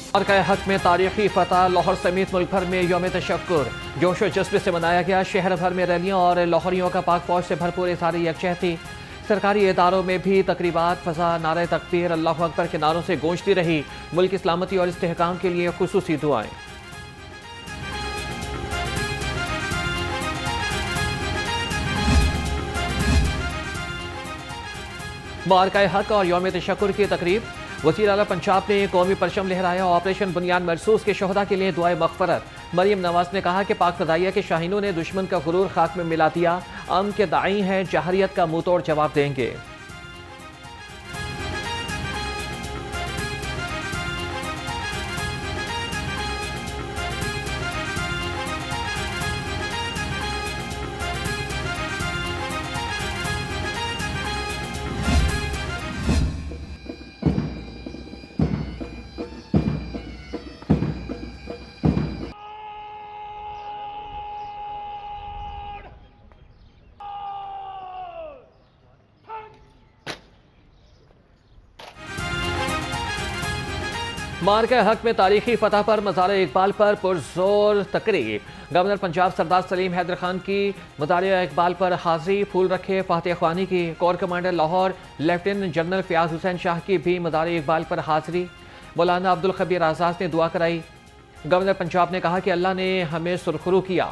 मार्का हक में तारीखी फतह लाहौर समेत मुल्क भर में यौम तशक्कुर जोश व जज्बे से मनाया गया। शहर भर में रैलियां और लाहौरियों का पाक फौज से भरपूर इज़हार यकजहती। सरकारी इदारों में भी तकरीबात फजा नारे तकबीर अल्लाहु अकबर के नारों से गूंजती रही। मुल्क की सलामती और इस्तेहकाम के लिए खुसूसी दुआएं। मार्का हक और यौम तशक्कुर की तकरीब। वज़ीर आला पंजाब ने कौमी परचम लहराया। ऑपरेशन बुनियाद मरसूस के शहदा के लिए दुआए मग़फ़रत। मरियम नवाज ने कहा कि पाक फ़दाइया के शाहीनों ने दुश्मन का गुरूर खाक में मिला दिया। अमन के दाई हैं, जहरियत का मुंह तोड़ जवाब देंगे। मार्का हक में तारीखी फतह पर मज़ार इकबाल पर पुरजोर तकरीब। गवर्नर पंजाब सरदार सलीम हैदर खान की मज़ार इकबाल पर हाजिरी। फूल रखे फातिह ख्वानी की। Core commander Lahore lieutenant general Fayyaz Hussain Shah की भी मज़ार इकबाल पर हाजिरी। मौलाना अब्दुल खबीर आज़ाद ने दुआ कराई। गवर्नर पंजाब ने कहा कि अल्लाह ने हमें सुरखरू किया।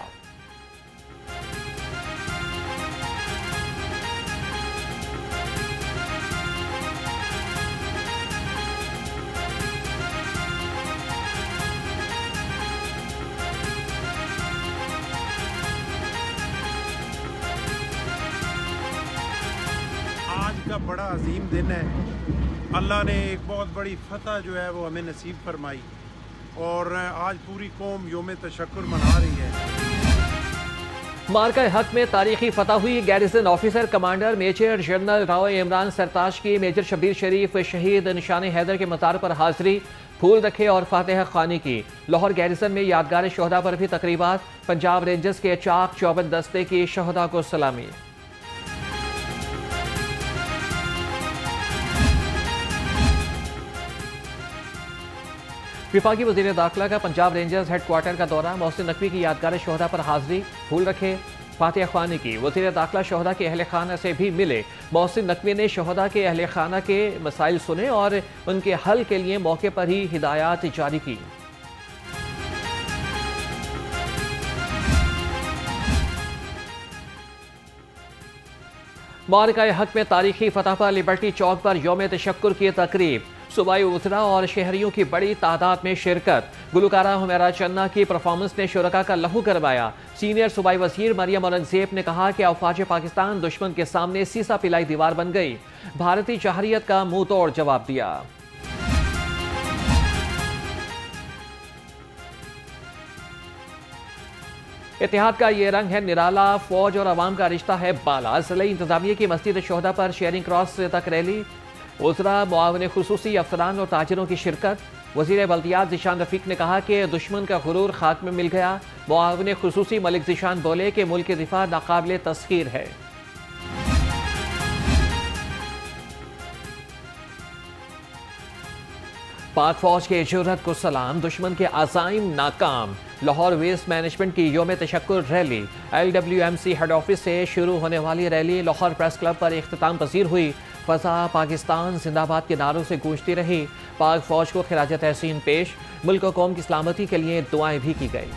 आज का बड़ा अजीम दिन है। अल्लाह ने एक बहुत बड़ी फतह जो है वो हमें नसीब फरमाई और आज पूरी कौम यौम तशक्कुर मना रही है। मार्का हक में तारीखी फतह हुई। Garrison officer commander major general Rao Imran Sartaj की मेजर शबीर शरीफ शहीद निशान हैदर के मज़ार पर हाजिरी। फूल रखे और फातिह ख्वानी की। लाहौर गैरिजन में यादगार शहदा पर भी तकरीबात। पंजाब रेंजर्स के चाक चौबंद दस्ते की शहदा को सलामी। विफाकी वज़ीर दाखिला का पंजाब रेंजर्स हेडक्वार्टर का दौरा। मोहसिन नकवी की यादगार शहदा पर हाजिरी। फूल रखे फातिह ख्वानी की। वज़ीर दाखिला शहदा के अहल खाना से भी मिले। मोहसिन नकवी ने शहदा के अहल खाना के मसाइल सुने और उनके हल के लिए मौके पर ही हिदायत जारी की। मार्का हक में तारीखी फतह पर लिबर्टी चौक पर यौम तशक्कुर की तकरीब। सूबाई वज़रा और शहरियों की बड़ी तादाद में शिरकत। गुलकारा हुमैरा चन्ना की परफॉर्मेंस ने शुरका का लहू करवाया। सीनियर सूबाई वज़ीर मरियम औरंगज़ेब ने कहा कि अफवाज पाकिस्तान दुश्मन के सामने सीसा पिलाई दीवार बन गई। भारतीय जहरियत का मुंह तोड़ जवाब दिया। इत्तेहाद का ये रंग है निराला। फौज और अवाम का रिश्ता है बाला। ज़िले इंतजामिया की मस्जिद शोहदा पर शेयरिंग क्रॉस तक रैली। वज़रा मुआविन खुसूसी अफसरान और ताजिरों की शिरकत। वज़ीर बल्दियात ज़ीशान रफ़ीक ने कहा कि दुश्मन का गुरूर खाक में मिल गया। मुआविन खुसूसी मलिक ज़ीशान बोले कि मुल्क की दिफा नाकाबिले तस्खीर है। पाक फौज के जुर्रत को सलाम। दुश्मन के अज़ाइम नाकाम। लाहौर वेस्ट मैनेजमेंट की यौम तशक्कुर रैली। LWMC हेड ऑफिस से शुरू होने वाली रैली लाहौर प्रेस क्लब पर इख्तिताम पसीर हुई। फजा पाकिस्तान जिंदाबाद के नारों से गूंजती रही। पाक फौज को खिराज तहसीन पेश। मुल्क और कौम की सलामती के लिए दुआएं भी की गई।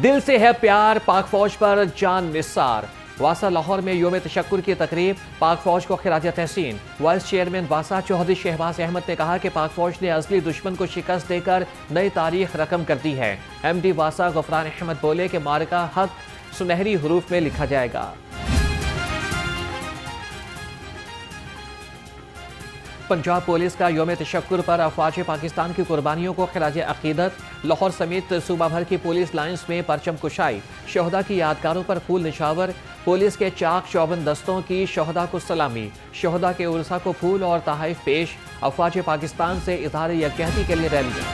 दिल से है प्यार, पाक फौज पर जान निसार। वासा लाहौर में यौम तशक्कुर की तकरीब। पाक फौज को खिराज तहसीन। वाइस चेयरमैन वासा चौधरी शहबाज अहमद ने कहा कि पाक फौज ने असली दुश्मन को शिकस्त देकर नई तारीख रकम कर दी है। MD वासा गफरान अहमद बोले कि मार्का हक सुनहरी हरूफ में लिखा जाएगा। पंजाब पुलिस का यौम तशक्कुर पर अफवाज पाकिस्तान की कुर्बानियों को खिराज अकीदत। लाहौर समेत सूबा भर की पुलिस लाइन्स में परचम कुशाई। शहदा की यादगारों पर फूल निशावर। पुलिस के चाक चौबंद दस्तों की शहदा को सलामी। शहदा के उर्सा को फूल और तहाइफ पेश। अफवाज पाकिस्तान से इज़हार यकजहती के लिए रैली।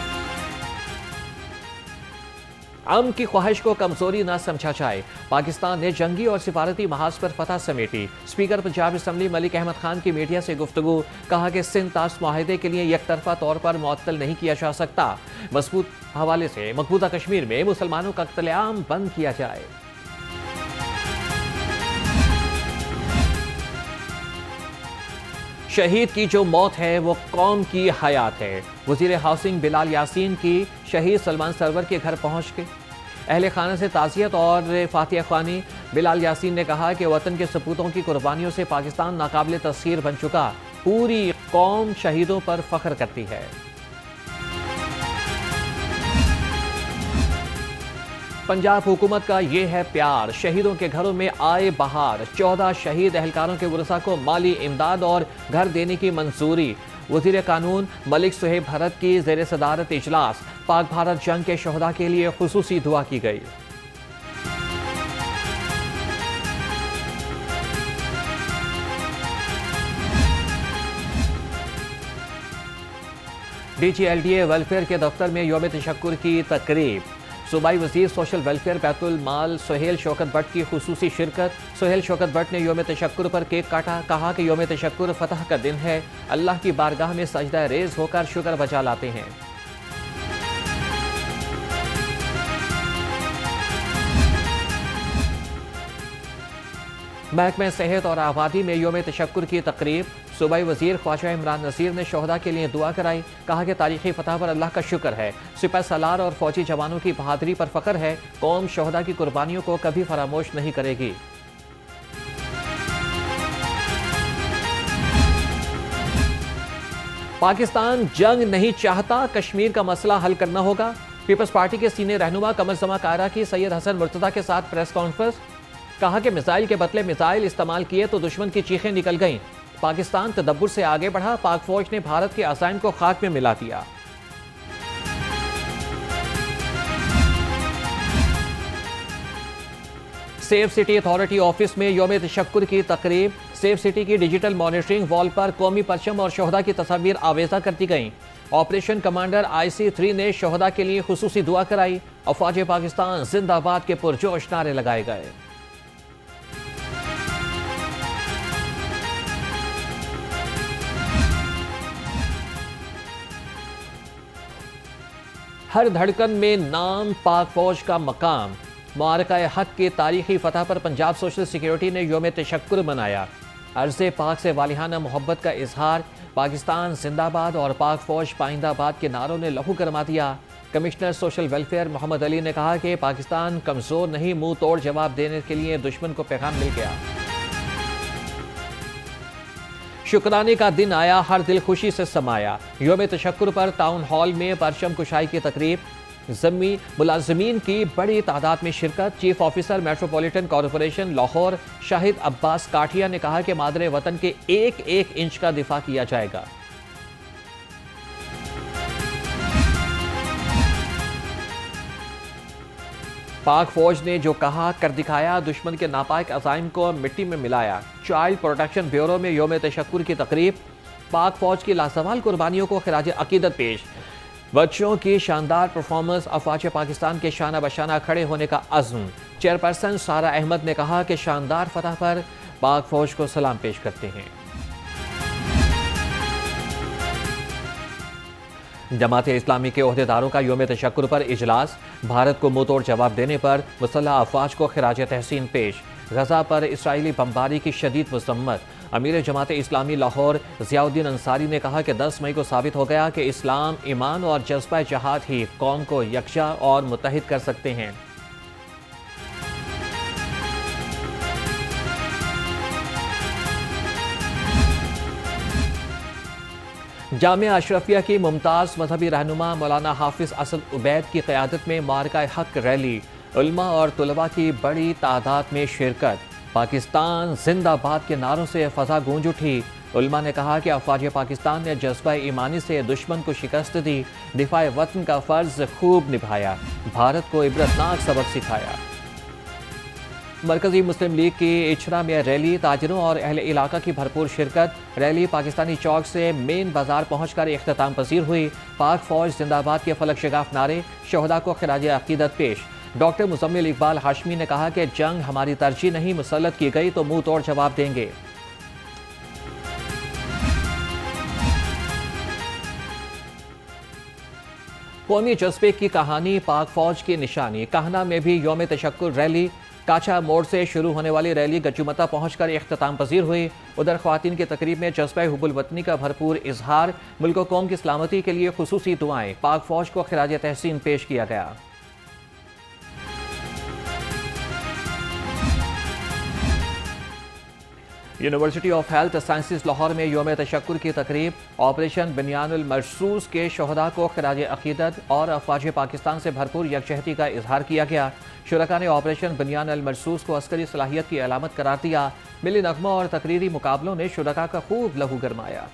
अमन की ख्वाहिश को कमजोरी न समझा जाए। पाकिस्तान ने जंगी और सिफारती महाज पर फतह समेटी। स्पीकर पंजाब असम्बली मलिक अहमद खान की मीडिया से गुफ्तगू, कहा कि सिंध ताश माहिदे के लिए यकतरफा तौर पर मुअत्तल नहीं किया जा सकता। मजबूत हवाले से मकबूजा कश्मीर में मुसलमानों का कत्लेआम बंद किया जाए। शहीद की जो मौत है वो कौम की हयात है। वजीर हाउसिंग बिलाल यासीन की शहीद सलमान सरवर के घर पहुंच के अहले खाना से ताज़ियत और फातिहा ख्वानी। बिलाल यासीन ने कहा कि वतन के सपूतों की कुर्बानियों से पाकिस्तान नाकाबिले तस्खीर बन चुका। पूरी कौम शहीदों पर फख्र करती है। पंजाब हुकूमत का ये है प्यार, शहीदों के घरों में आए बहार। 14 शहीद एहलकारों के वरसा को माली इमदाद और घर देने की मंजूरी। वजीर कानून मलिक सुहेब भरत की ज़ेर सदारत इजलास। पाक भारत जंग के शहदा के लिए खुसूसी दुआ की गई। DGLDA वेलफेयर के दफ्तर में यौम तशक्कुर की तकरीब। सूबाई वजीर सोशल वेलफेयर बैतुल माल सुहेल शौकत भट्ट की खुसूसी शिरकत। सुहेल शौकत भट्ट ने यौम तशक्कुर पर केक काटा। कहा कि यौम तशक्कुर फतह का दिन है। अल्लाह की बारगाह में सजदा रेज होकर शुक्र बजा लाते हैं। महकमे सेहत और आबादी में यौम तशक्कुर की तकरीब। सूबाई वजीर ख्वाजा इमरान नसीर ने शोहदा के लिए दुआ कराई। कहा कि तारीखी फतह पर अल्लाह का शुक्र है। सिपह सलार और फौजी जवानों की बहादुरी पर फख्र है। कौम शोहदा की कुर्बानियों को कभी फरामोश नहीं करेगी। पाकिस्तान जंग नहीं चाहता, कश्मीर का मसला हल करना होगा। पीपल्स पार्टी के सीनियर रहनुमा कमर जमा कायरा की सैयद हसन मुर्तजा के साथ प्रेस कॉन्फ्रेंस। कहा कि मिसाइल के बदले मिसाइल इस्तेमाल किए तो दुश्मन की चीखें निकल गईं। पाकिस्तान तदब्बुर से आगे बढ़ा। पाक फौज ने भारत के अज़ाइम को खाक में मिला दिया। सेफ सिटी अथॉरिटी ऑफिस में यौम तशक्कुर की तकरीब। सेफ सिटी की डिजिटल मॉनिटरिंग वॉल पर कौमी परचम और शोहदा की तस्वीर आवेजा करती गईं। ऑपरेशन कमांडर IC3 ने शोहदा के लिए खुसूसी दुआ कराई। अफवाज पाकिस्तान जिंदाबाद के पुरजोश नारे लगाए गए। हर धड़कन में नाम पाक फौज का मकाम। मुआरका हक की तारीखी फतह पर पंजाब सोशल सिक्योरिटी ने यौम तशक्कुर मनाया। अर्ज़े पाक से वालिहाना मोहब्बत का इजहार। पाकिस्तान जिंदाबाद और पाक फौज पाइंदाबाद के नारों ने लहू गरमा दिया। Commissioner social welfare Mohammed Ali ने कहा कि पाकिस्तान कमज़ोर नहीं, मुंह तोड़ जवाब देने के लिए दुश्मन को पैगाम मिल गया। शुक्राने का दिन आया, हर दिल खुशी से समाया। यौम तशक्कुर पर टाउन हॉल में परचम कुशाई की तकरीब। ज़म्मी मुलाजमीन की बड़ी तादाद में शिरकत। Chief officer metropolitan corporation Lahore Shahid Abbas Kathia ने कहा कि मादरे वतन के एक एक इंच का दिफा किया जाएगा। पाक फौज ने जो कहा कर दिखाया, दुश्मन के नापाक अज़ाइम को मिट्टी में मिलाया। चाइल्ड प्रोटेक्शन ब्यूरो में यौम तशक्कुर की तकरीब। पाक फौज की लासवाल कुर्बानियों को खिराज अकीदत पेश। बच्चों की शानदार परफॉर्मेंस। अफवाज पाकिस्तान के शाना बशाना खड़े होने का अज़्म। चेयरपर्सन सारा अहमद ने कहा कि शानदार फतह पर पाक फौज को सलाम पेश करते हैं। जमात इस्लामी के ओहदेदारों का यौम तशक्कुर पर इजलास। भारत को मुंह तोड़ जवाब देने पर मुसल्लह अफवाज को खिराज तहसीन पेश। गजा पर इसराइली बमबारी की शदीद मजम्मत। अमीर जमात इस्लामी लाहौर ज़ियाउद्दीन अंसारी ने कहा कि 10 मई को साबित हो गया कि इस्लाम, ईमान और जज्बा जहाद ही कौम को यकजा और मुत्तहिद कर सकते हैं। जामिया अशरफिया की मुमताज़ मजहबी रहनुमा मौलाना हाफिज असद उबैद की क़यादत में मुआरका हक रैली। उल्मा और तुलबा की बड़ी तादाद में शिरकत। पाकिस्तान जिंदाबाद के नारों से फ़ज़ा गूंज उठी। उल्मा ने कहा कि अफवाज पाकिस्तान ने जज्बा ईमानी से दुश्मन को शिकस्त दी। दिफाए वतन का फ़र्ज खूब निभाया। भारत को इबरतनाक सबक सिखाया। मरकजी मुस्लिम लीग की इचरा में रैली। ताजिरों और अहले इलाका की भरपूर शिरकत। रैली पाकिस्तानी चौक से मेन बाजार पहुंचकर इख्तिताम पसीर हुई। पाक फौज जिंदाबाद के फलक शगाफ नारे। शोहदा को खिराज अकीदत पेश। डॉक्टर मुजम्मिल इकबाल हाशमी ने कहा कि जंग हमारी तरजीह नहीं, मुसल्लत की गई तो मुंह तोड़ जवाब देंगे। कौमी जज्बे की कहानी, पाक फौज की निशानी। काहना में भी यौम तशक्कुर रैली। काचा मोड़ से शुरू होने वाली रैली गज्जुमता पहुंचकर इख्तिताम पजीर हुई। उधर ख्वातीन की तकरीब में जज्बा हुब्बुल वतनी का भरपूर इजहार। मुल्क कौम की सलामती के लिए खुसूसी दुआएं। पाक फौज को खिराज तहसीन पेश किया गया। University of health sciences Lahore में यौम तशक्कुर की तकरीब। ऑपरेशन बनियानुल मरसूस के शहदा को खिराज अकीदत और अफवाज पाकिस्तान से भरपूर यकजहती का इजहार किया गया। शुरका ने ऑपरेशन बनियान अल मरसूस को अस्करी सलाहियत की अलामत करार दिया। मिली नगमों और तकरीरी मुकाबलों ने शुरका का खूब लहू गरमाया।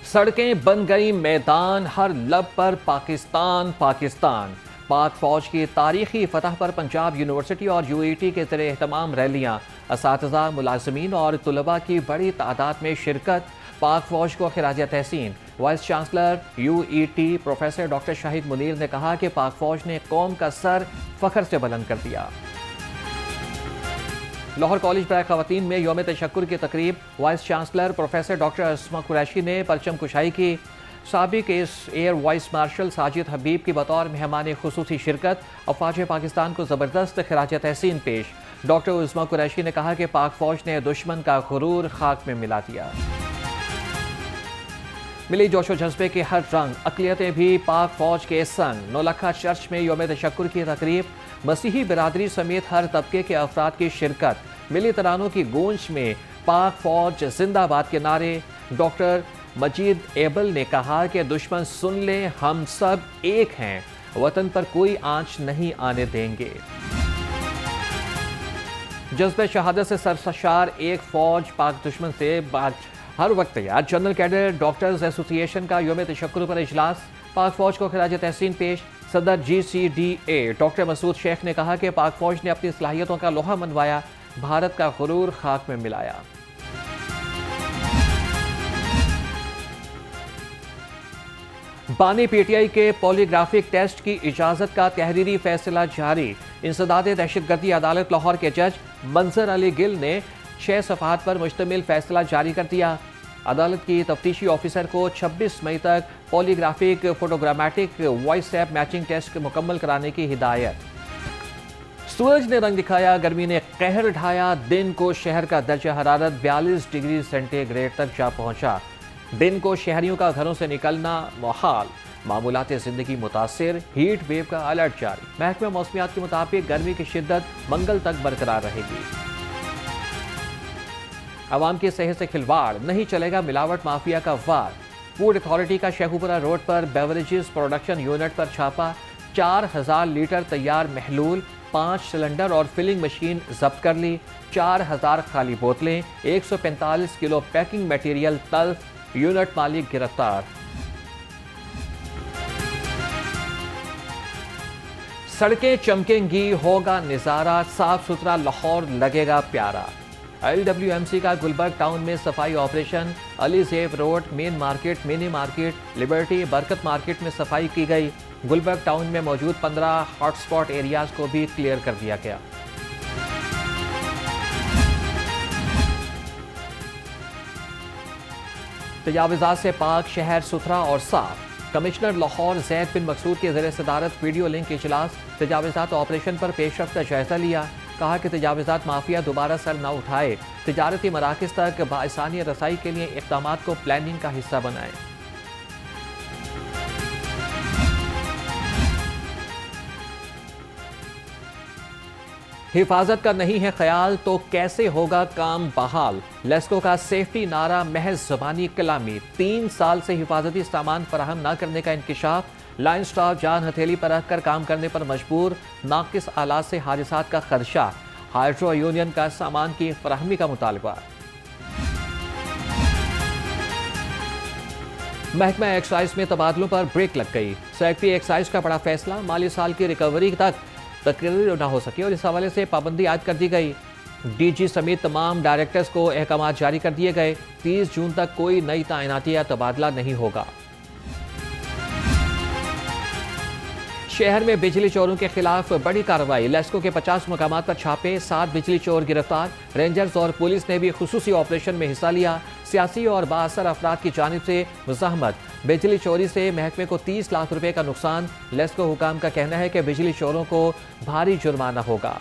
सड़कें बन गई मैदान, हर लब पर पाकिस्तान पाकिस्तान। पाक फौज की तारीखी फतह पर पंजाब यूनिवर्सिटी और यूईटी के ज़रिए एहतमाम रैलियाँ। असातिज़ा, मुलाज़मीन और तुलबा की बड़ी तादाद में शिरकत। पाक फौज को खिराज तहसीन। Vice chancellor UET professor doctor Shahid Munir ने कहा कि पाक फौज ने कौम का सर फख्र से बुलंद कर दिया। लाहौर कॉलेज बराए खवातीन में यौम तशक्कुर की तकरीब। वाइस चांसलर प्रोफेसर डॉक्टर अस्मा कुरैशी ने परचम कुशाई की। साबिक एयर वाइस मार्शल साजिद हबीब की बतौर मेहमान खुसूसी शिरकत। अफवाज पाकिस्तान को ज़बरदस्त खिराज तहसीन पेश। डॉक्टर उस्मा कुरैशी ने कहा कि पाक फौज ने दुश्मन का गुरूर खाक में मिला दिया। मिली जोशो जज्बे के हर रंग, अक़लियतें भी पाक फौज के संग। नौलखा चर्च में यौम तशक्कुर की तकरीब। मसीही बिरादरी समेत हर तबके के अफराद की शिरकत। मिली तरानों की गूंज में पाक फौज जिंदाबाद के नारे। डॉक्टर मजीद एबल ने कहा कि दुश्मन सुन ले, हम सब एक हैं, वतन पर कोई आंच नहीं आने देंगे। जज्बे शहादत से सरशार एक फौज पाक दुश्मन से हर वक्त तैयार। जनरल कैडर डॉक्टर्स एसोसिएशन का यौम तशक्कुर पर इजलास। पाक फौज को खिराज तहसीन पेश। सदर GCDA डॉक्टर मसूद शेख ने कहा कि पाक फौज ने अपनी सलाहियतों का लोहा मनवाया, भारत का गुरूर खाक में मिलाया। बानी PTI के पॉलीग्राफिक टेस्ट की इजाजत का तहरीरी फैसला जारी। इंसदाद दहशतगर्दी अदालत लाहौर के जज मंजर अली गिल ने 6 सफ़हात पर मुश्तमिल फैसला जारी कर दिया। अदालत की तफ्तीशी ऑफिसर को 26 मई तक polygraphic photogrammetric voice tape matching test मुकम्मल कराने की हिदायत। सूरज ने रंग दिखाया, गर्मी ने कहर ढाया। दिन को शहर का दर्जा हरारत 42 डिग्री सेंटीग्रेड तक जा पहुंचा। दिन को शहरियों का घरों से निकलना मुहाल। मामूलात ज़िंदगी मुतासिर, हीट वेव का अलर्ट जारी। महकमा मौसमियात के मुताबिक गर्मी की शिद्दत मंगल तक बरकरार रहेगी। अवाम की सेहत से खिलवाड़, नहीं चलेगा मिलावट माफिया का वार। फूड अथॉरिटी का शेखुपुरा रोड पर बेवरेजेस प्रोडक्शन यूनिट पर छापा। 4000 लीटर तैयार महलूल, 5 सिलेंडर और फिलिंग मशीन जब्त कर ली। 4000 खाली बोतलें, 145 किलो पैकिंग मटेरियल तल्फ। यूनिट मालिक गिरफ्तार। सड़कें चमकेंगी, होगा निजारा, साफ सुथरा लाहौर लगेगा प्यारा। LWMC का गुलबर्ग टाउन में सफाई operation. Ali ज़ेब road, main market, mini market, liberty, बरकत मार्केट में सफाई की गई। गुलबर्ग टाउन में मौजूद 15 हॉटस्पॉट एरियाज को भी क्लियर कर दिया गया। तजावुज़ात से पाक शहर सुथरा और साफ। कमिश्नर लाहौर ज़ैद बिन मकसूद के ज़रिए सदारत वीडियो लिंक इजलास। तजावुज़ात ऑपरेशन पर पेशरफ्त का जायजा लिया। कहा कि तजावुज़ात माफिया दोबारा सर न उठाए। तिजारती मराकज़ तक बाआसानी रसाई के लिए इक़दामात को प्लानिंग का हिस्सा बनाए। हिफाजत का नहीं है ख्याल तो कैसे होगा काम बहाल। लेस्को का सेफ्टी नारा महज ज़बानी कलामी। 3 साल से हिफाजती सामान फराहम न करने का इंकिशाफ। लाइन स्टाफ जान हथेली पर रखकर काम करने पर मजबूर। नाकिस आलात से हादिसात का खदशा। हाइड्रो यूनियन का सामान की फराहमी का मुतालबा। महकमा एक्साइज में तबादलों पर ब्रेक लग गई। सेक्रेटरी एक्साइज का बड़ा फैसला, माली साल की रिकवरी तक तकरीर न हो सकी और इस हवाले से पाबंदी आयद कर दी गई। डीजी समेत तमाम डायरेक्टर्स को अहकाम जारी कर दिए गए। 30 जून तक कोई नई तैनाती या तबादला नहीं होगा। शहर में बिजली चोरों के खिलाफ बड़ी कार्रवाई। लेस्को के 50 मकामात पर छापे, 7 बिजली चोर गिरफ्तार। रेंजर्स और पुलिस ने भी खुसूसी ऑपरेशन में हिस्सा लिया। सियासी और बाअसर अफराद की जानिब से मुज़ाहमत। बिजली चोरी से महकमे को 30 लाख रुपए का नुकसान। लेस्को हुकाम का कहना है कि बिजली चोरों को भारी जुर्माना होगा।